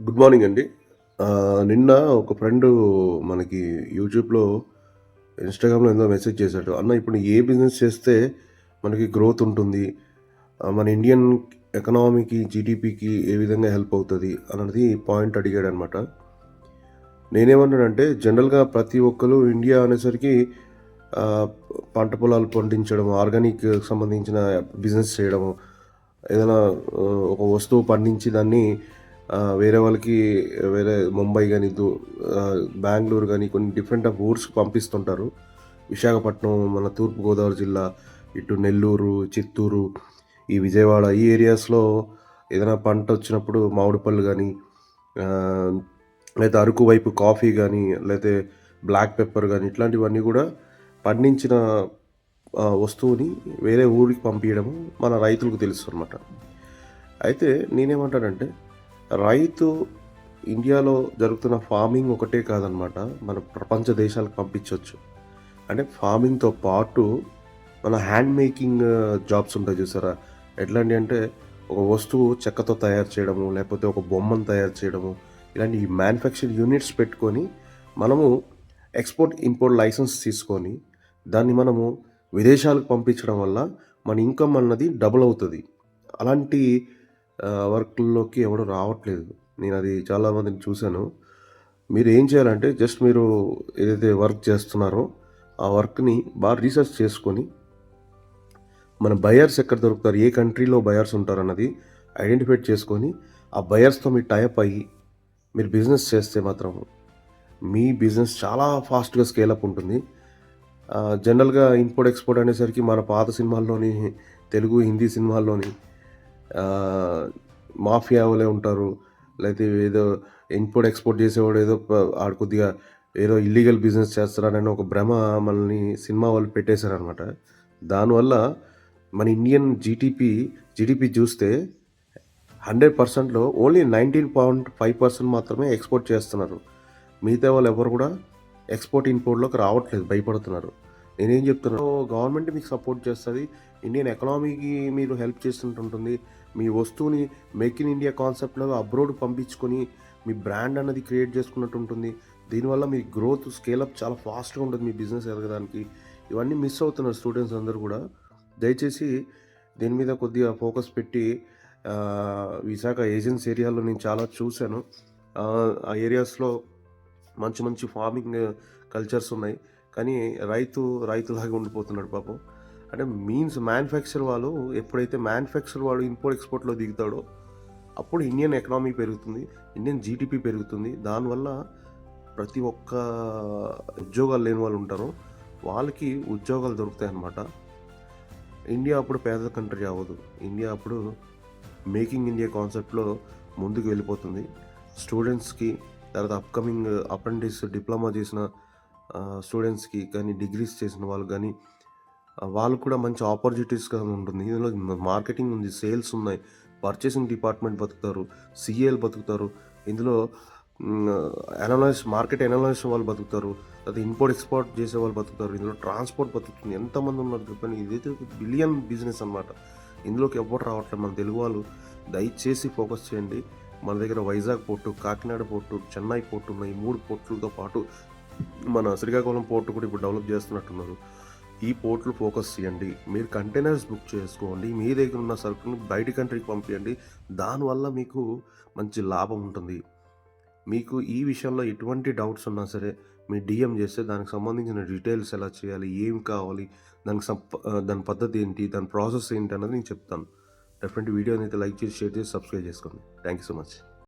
Good morning అండి. నిన్న ఒక ఫ్రెండు మనకి యూట్యూబ్‌లో, ఇన్‌స్టాగ్రామ్‌లో ఏందో మెసేజ్ చేశాడు. అన్న ఇప్పుడు ఏ బిజినెస్ చేస్తే మనకి గ్రోత్ ఉంటుంది? మన ఇండియన్ ఎకనామీకి, జీడీపీకి ఏ విధంగా హెల్ప్ అవుతది? అన్నది పాయింట్ అడిగాడనమాట. నేనేమన్నానంటే జనరల్‌గా ప్రతి ఒక్కళ్ళు ఇండియా అనేసరికి ఆహ్, పంట పొలాలు పండించడం, ఆర్గానిక్ సంబంధించిన బిజినెస్ చేయడము, ఏదైనా ఒక వస్తువు పండించి దాన్ని వేరే వాళ్ళకి వేరే ముంబై గాని, బెంగుళూరు గాని కొన్ని డిఫరెంట్ ఆఫ్ ఊర్స్‌కి పంపిస్తుంటారు. విశాఖపట్నం, మన తూర్పుగోదావరి జిల్లా, ఇటు నెల్లూరు, చిత్తూరు, ఈ విజయవాడ ఈ ఏరియాస్‌లో ఏదైనా పంటొచ్చినప్పుడు మామిడి పళ్ళు గాని, ఆహ్, లేతే అరకు వైపు కాఫీ గాని, లేతే బ్లాక్ పెప్పర్ గాని ఇట్లాంటివన్నీ గూడా పండించిన వస్తువుని వేరే ఊరికి పంపియడము మన రైతులకు తెలుసనమాట. అయితే నేనేమంటానంటే రైతు ఇండియాలో జరుగుతున్న ఫార్మింగ్ ఒకటే కాదనమాట. మన ప్రపంచ దేశాలకు పంపించొచ్చు. అంటే ఫార్మింగ్‌తో పాటు మన హ్యాండ్ మేకింగ్ జాబ్స్ ఉంటాయి చూసారా? ఎట్లాంటియి అంటే ఒక వస్తువు చెక్కతో తయారు చేయడము, లేకపోతే ఒక బొమ్మను తయారు చేయడము, ఇలాంటి మ్యానుఫ్యాక్చరింగ్ యూనిట్స్ పెట్టుకొని మనము ఎక్స్‌పోర్ట్, ఇంపోర్ట్ లైసెన్స్ తీసుకొని దాన్ని మనము విదేశాలకు పంపించడం వల్ల మన ఇన్‌కమ్ అన్నది డబుల్ అవుతది. అలాంటి వర్కుల్లోకి ఎవడు రావట్లేదు. నేనది చాలా మందిని చూసాను. మీరేం చేయాలంటే జస్ట్ మీరు ఏదైతే వర్క్ చేస్తున్నారో, ఆ వర్క్‌ని బాగా రీసెర్చ్ చేసుకొని, మన బయర్స్ ఎక్కడ దొరుకుతారు, ఏ కంట్రీలో బయర్స్ ఉంటారన్నది ఐడెంటిఫై చేసుకొని, ఆ బయర్స్‌తో మీరు టై అప్ అయ్యి, మీరు బిజినెస్ చేస్తే మాత్రం మీ బిజినెస్ చాలా ఫాస్ట్‌గా స్కేల్ అప్ ఉంటుంది. జనరల్‌గా ఇంపోర్ట్, ఎక్స్‌పోర్ట్ అనేసరికి మన పాత సినిమాల్లోని, తెలుగు, హిందీ సినిమాల్లోని ఆహ్, మాఫియా వోలే ఉంటారు. లేతే ఏదో ఇంపోర్ట్, ఎక్స్‌పోర్ట్ చేసేవాడు ఏదో ఆడు కొద్దిగా ఏదో ఇల్లీగల్ బిజినెస్ చేస్తున్నాడని ఒక భ్రమ మనల్ని సినిమా వాళ్ళు పెట్టేశారనమాట. దానివల్ల మన ఇండియన్ జీడీపీ చూస్తే 100%లో ఓన్లీ 19.5% మాత్రమే ఎక్స్‌పోర్ట్ చేస్తున్నారు. మిగతా వాళ్ళెవ్వరు గూడా ఎక్స్‌పోర్ట్, ఇంపోర్ట్‌లోకి రావట్లేదు. భయపడుతున్నారు. నేనేం చెప్తున్నాను, గవర్నమెంట్ మీకు సపోర్ట్ చేస్తది. ఇండియన్ ఎకనామీకి మీరు హెల్ప్ చేసినట్టుంటుంది. మీ వస్తువుని మేక్ ఇన్ ఇండియా కాన్సెప్ట్‌లో అబ్రాడ్ పంపించుకొని, మీ బ్రాండ్ అన్నది క్రియేట్ చేసుకున్నట్టుంటుంది. దీనివల్ల మీ గ్రోత్, స్కేల్ అప్ చాలా ఫాస్ట్‌గా ఉంటుంది మీ బిజినెస్ ఎదగడానికి. ఇవన్నీ మిస్ అవుతున్నారు స్టూడెంట్స్ అందరూ గూడా. దయచేసి దీని మీద కొద్దిగా ఫోకస్ పెట్టి, విశాఖ ఏజెన్సీ ఏరియాలో నేను చాలా చూసాను. ఆ ఏరియాస్‌లో మంచి మంచి ఫార్మింగ్ కల్చర్స్ ఉన్నాయి. కానీ రైతులాగా ఉండిపోతున్నాడు పాపం. అంటే మ్యానుఫ్యాక్చర్ వాళ్ళు ఎప్పుడైతే మ్యానుఫ్యాక్చర్ వాడు ఇంపోర్ట్, ఎక్స్‌పోర్ట్‌లో దిగుతాడో అప్పుడు ఇండియన్ ఎకనామీ పెరుగుతుంది. ఇండియన్ జీడీపీ పెరుగుతుంది. దానివల్ల ప్రతి ఒక్క ఉద్యోగాలు లేని వాళ్ళు ఉంటారో వాళ్ళకి ఉద్యోగాలు దొరుకుతాయన్నమాట. ఇండియా అప్పుడు పేద కంట్రీ అవ్వదు. ఇండియా అప్పుడు మేకింగ్ ఇండియా కాన్సెప్ట్‌లో ముందుకు వెళ్ళిపోతుంది. స్టూడెంట్స్‌కి, తర్వాత అప్‌కమింగ్ అప్రెంటిస్, డిప్లొమా చేసిన స్టూడెంట్స్‌కి కానీ, డిగ్రీస్ చేసిన వాళ్ళకి గానీ, వాళ్ళకి కూడా మంచి ఆపర్చునిటీస్‌గా ఉంటుంది. ఇందులో మార్కెటింగ్ ఉంది, సేల్స్ ఉన్నాయి, పర్చేసింగ్ డిపార్ట్‌మెంట్ బతుకుతారు, సీఏలు బతుకుతారు. ఇందులో హ్మ్. మార్కెట్ అనలైజ్ వాళ్ళు బతుకుతారు. తర్వాత ఇంపోర్ట్, ఎక్స్‌పోర్ట్ చేసేవాళ్ళు బతుకుతారు. ఇందులో ట్రాన్స్‌పోర్ట్ బతుకుతుంది. ఎంతమంది ఉన్నారు చెప్పండి. ఇదైతే బిలియన్ బిజినెస్ అనమాట. ఇందులోకి ఎవ్వరు రావట్లేదు. మన తెలుగు వాళ్ళు దయచేసి ఫోకస్ చేయండి. మన దగ్గర Vizag port, Kakinada port, Chennai port ఉన్నాయి. 3 పోర్టులతో పాటు మన శ్రీకాకుళం పోర్ట్ కూడా ఇప్పుడు డెవలప్ చేస్తున్నట్టున్నారు. ఈ పోర్ట్‌లు ఫోకస్ చేయండి. మీరు కంటైనర్స్ బుక్ చేసుకోండి. మీ దగ్గర ఉన్న సరుకుని బయట కంట్రీకి పంపియండి. దానివల్ల మీకు మంచి లాభం ఉంటుంది. మీకు ఈ విషయంలో ఎటువంటి డౌట్స్ ఉన్నా సరే మీరు డీఎం చేస్తే దానికి సంబంధించిన డీటెయిల్స్ ఎలా చేయాలి, ఏం కావాలి, దాని పద్ధతి ఏంటి, దాని ప్రాసెస్ ఏంటి అన్నది నేను చెప్తాను. డెఫినెట్‌గా వీడియోని అయితే లైక్ చేసి, షేర్ చేసి, సబ్స్క్రైబ్ చేసుకోండి. Thank you so much.